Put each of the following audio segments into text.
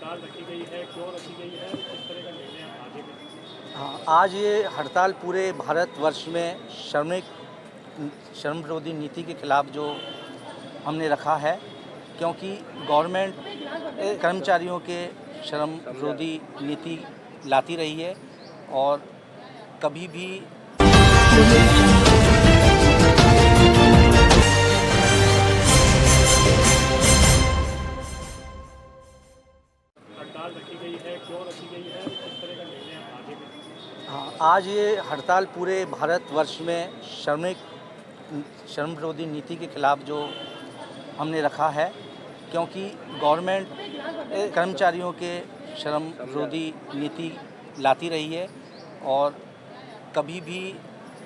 हड़ताल रखी गई है, क्यों रखी गई है, किस तरह का निर्णय आप आगे भी? हाँ, आज ये हड़ताल पूरे भारतवर्ष में श्रम विरोधी नीति के खिलाफ जो हमने रखा है, क्योंकि गवर्नमेंट कर्मचारियों के श्रम विरोधी नीति लाती रही है और कभी भी हड़ताल रखी गई है, क्यों रखी गई है, किस तरह का निर्णय आप आगे भी? हाँ, आज ये हड़ताल पूरे भारतवर्ष में श्रम विरोधी नीति के खिलाफ जो हमने रखा है, क्योंकि गवर्नमेंट कर्मचारियों के श्रम विरोधी नीति लाती रही है और कभी भी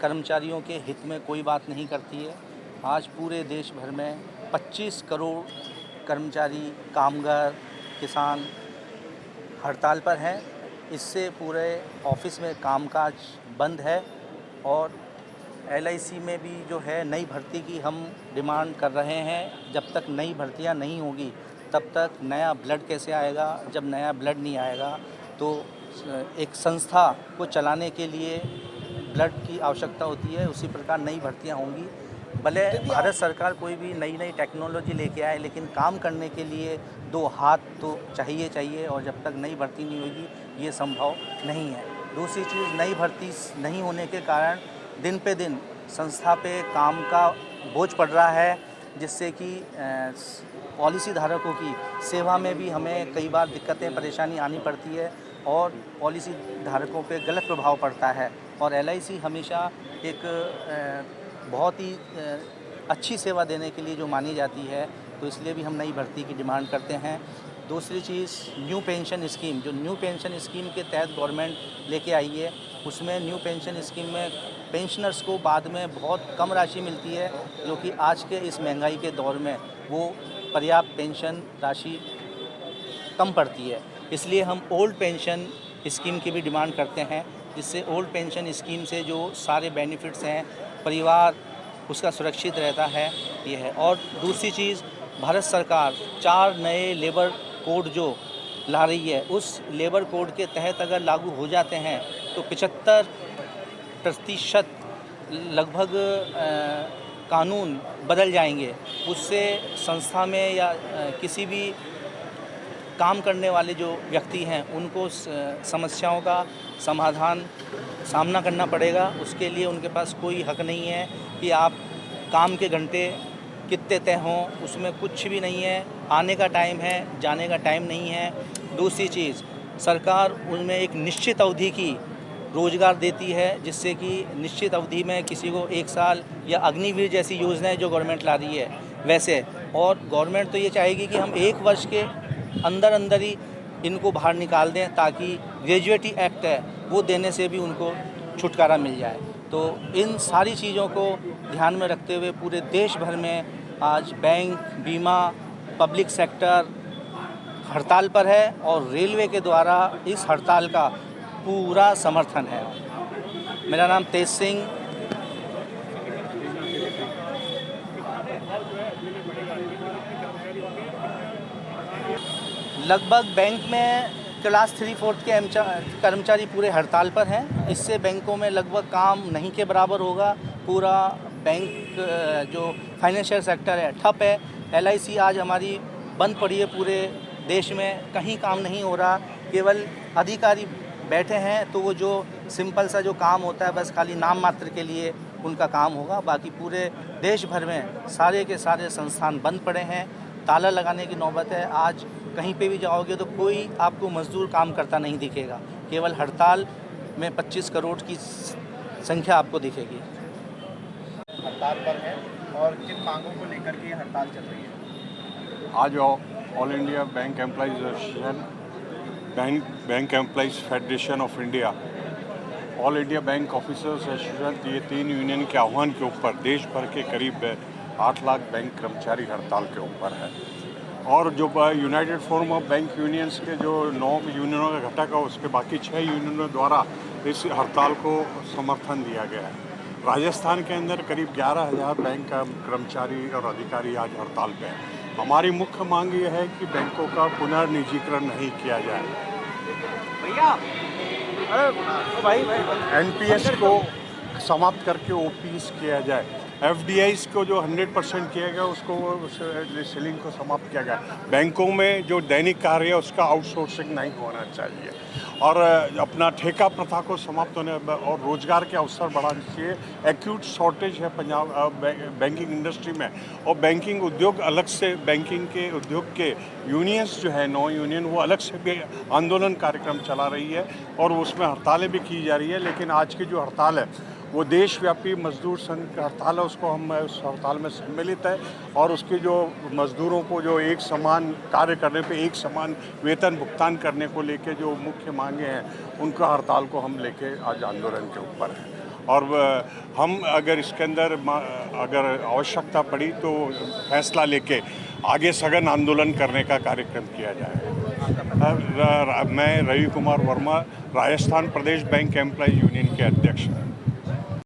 कर्मचारियों के हित में कोई बात नहीं करती है। आज पूरे देश भर में 25 करोड़ कर्मचारी, कामगार, किसान हड़ताल पर हैं। इससे पूरे ऑफिस में कामकाज बंद है और LIC में भी जो है नई भर्ती की हम डिमांड कर रहे हैं। जब तक नई भर्तियां नहीं होगी तब तक नया ब्लड कैसे आएगा? जब नया ब्लड नहीं आएगा तो एक संस्था को चलाने के लिए ब्लड की आवश्यकता होती है। उसी प्रकार नई भर्तियां होंगी। भले भारत सरकार कोई भी नई टेक्नोलॉजी लेके आए, लेकिन काम करने के लिए दो हाथ तो चाहिए और जब तक नई भर्ती नहीं होगी ये संभव नहीं है। दूसरी चीज़, नई भर्ती नहीं होने के कारण दिन पे दिन संस्था पे काम का बोझ पड़ रहा है, जिससे कि पॉलिसी धारकों की सेवा में भी हमें कई बार दिक्कतें परेशानी आनी पड़ती है और पॉलिसी धारकों पे गलत प्रभाव पड़ता है। और LIC हमेशा एक बहुत ही अच्छी सेवा देने के लिए जो मानी जाती है, तो इसलिए भी हम नई भर्ती की डिमांड करते हैं। दूसरी चीज़, न्यू पेंशन स्कीम, जो न्यू पेंशन स्कीम के तहत गवर्नमेंट लेके आई है, उसमें न्यू पेंशन स्कीम में पेंशनर्स को बाद में बहुत कम राशि मिलती है, जो कि आज के इस महंगाई के दौर में वो पर्याप्त पेंशन राशि कम पड़ती है। इसलिए हम ओल्ड पेंशन स्कीम की भी डिमांड करते हैं, जिससे ओल्ड पेंशन स्कीम से जो सारे बेनिफिट्स हैं, परिवार उसका सुरक्षित रहता है, ये है। और दूसरी चीज़, भारत सरकार 4 नए लेबर कोड जो ला रही है, उस लेबर कोड के तहत अगर लागू हो जाते हैं तो 75% लगभग कानून बदल जाएंगे। उससे संस्था में या किसी भी काम करने वाले जो व्यक्ति हैं उनको समस्याओं का सामना करना पड़ेगा। उसके लिए उनके पास कोई हक नहीं है कि आप काम के घंटे कितने तय हों, उसमें कुछ भी नहीं है। आने का टाइम है, जाने का टाइम नहीं है। दूसरी चीज़, सरकार उनमें एक निश्चित अवधि की रोज़गार देती है, जिससे कि निश्चित अवधि में किसी को 1 साल या अग्निवीर जैसी योजनाएं जो गवर्नमेंट ला रही है वैसे। और गवर्नमेंट तो ये चाहेगी कि हम 1 वर्ष के अंदर ही इनको बाहर निकाल दें, ताकि ग्रेजुएटी एक्ट है वो देने से भी उनको छुटकारा मिल जाए। तो इन सारी चीज़ों को ध्यान में रखते हुए पूरे देश भर में आज बैंक, बीमा, पब्लिक सेक्टर हड़ताल पर है और रेलवे के द्वारा इस हड़ताल का पूरा समर्थन है। मेरा नाम तेज सिंह। लगभग बैंक में क्लास 3/4 के कर्मचारी पूरे हड़ताल पर हैं। इससे बैंकों में लगभग काम नहीं के बराबर होगा। पूरा बैंक जो फाइनेंशियल सेक्टर है ठप है। LIC आज हमारी बंद पड़ी है। पूरे देश में कहीं काम नहीं हो रहा। केवल अधिकारी बैठे हैं, तो वो जो सिंपल सा जो काम होता है बस खाली नाम मात्र के लिए उनका काम होगा। बाकी पूरे देश भर में सारे के सारे संस्थान बंद पड़े हैं। ताला लगाने की नौबत है। आज कहीं पे भी जाओगे तो कोई आपको मजदूर काम करता नहीं दिखेगा। केवल हड़ताल में 25 करोड़ की संख्या आपको दिखेगी। हड़ताल पर है और किन मांगों को लेकर के ये हड़ताल चल रही है? आज all India bank employees association, bank employees federation of India, all India bank officers association, ये 3 यूनियन के आह्वान के ऊपर देश भर के करीब 8 लाख बैंक कर्मचारी हड़ताल के ऊपर है। और जो United forum of bank unions के जो 9 यूनियनों का घटक है, उसके बाकी 6 यूनियनों द्वारा इस हड़ताल को समर्थन दिया गया है। राजस्थान के अंदर करीब 11,000 बैंक कर्मचारी और अधिकारी आज हड़ताल पे हैं। हमारी मुख्य मांग ये है कि बैंकों का पुनर्निजीकरण नहीं किया जाए, एनपीएस को समाप्त करके ओपीएस किया जाए, एफडीआईस को जो 100% किया गया उसको सीलिंग को समाप्त किया गया, बैंकों में जो दैनिक कार्य है उसका आउटसोर्सिंग नहीं होना चाहिए और अपना ठेका प्रथा को समाप्त होने और रोजगार के अवसर बढ़ाने चाहिए। एक्यूट शॉर्टेज है पंजाब बैंकिंग इंडस्ट्री में और बैंकिंग उद्योग अलग से, बैंकिंग के उद्योग के यूनियंस जो है नौ यूनियन वो अलग से भी आंदोलन कार्यक्रम चला रही है और उसमें हड़तालें भी की जा रही है। लेकिन आज की जो हड़ताल है वो देशव्यापी मजदूर संघ का हड़ताल है, उसको हम उस हड़ताल में सम्मिलित है और उसके जो मजदूरों को जो एक समान कार्य करने पे एक समान वेतन भुगतान करने को लेके जो मुख्य मांगे हैं उनका हड़ताल को हम लेके आज आंदोलन के ऊपर हैं और हम अगर इसके अंदर अगर आवश्यकता पड़ी तो फैसला लेके आगे सघन आंदोलन करने का कार्यक्रम किया जाए। मैं रवि कुमार वर्मा, राजस्थान प्रदेश बैंक एम्प्लॉय यूनियन के अध्यक्ष हैं।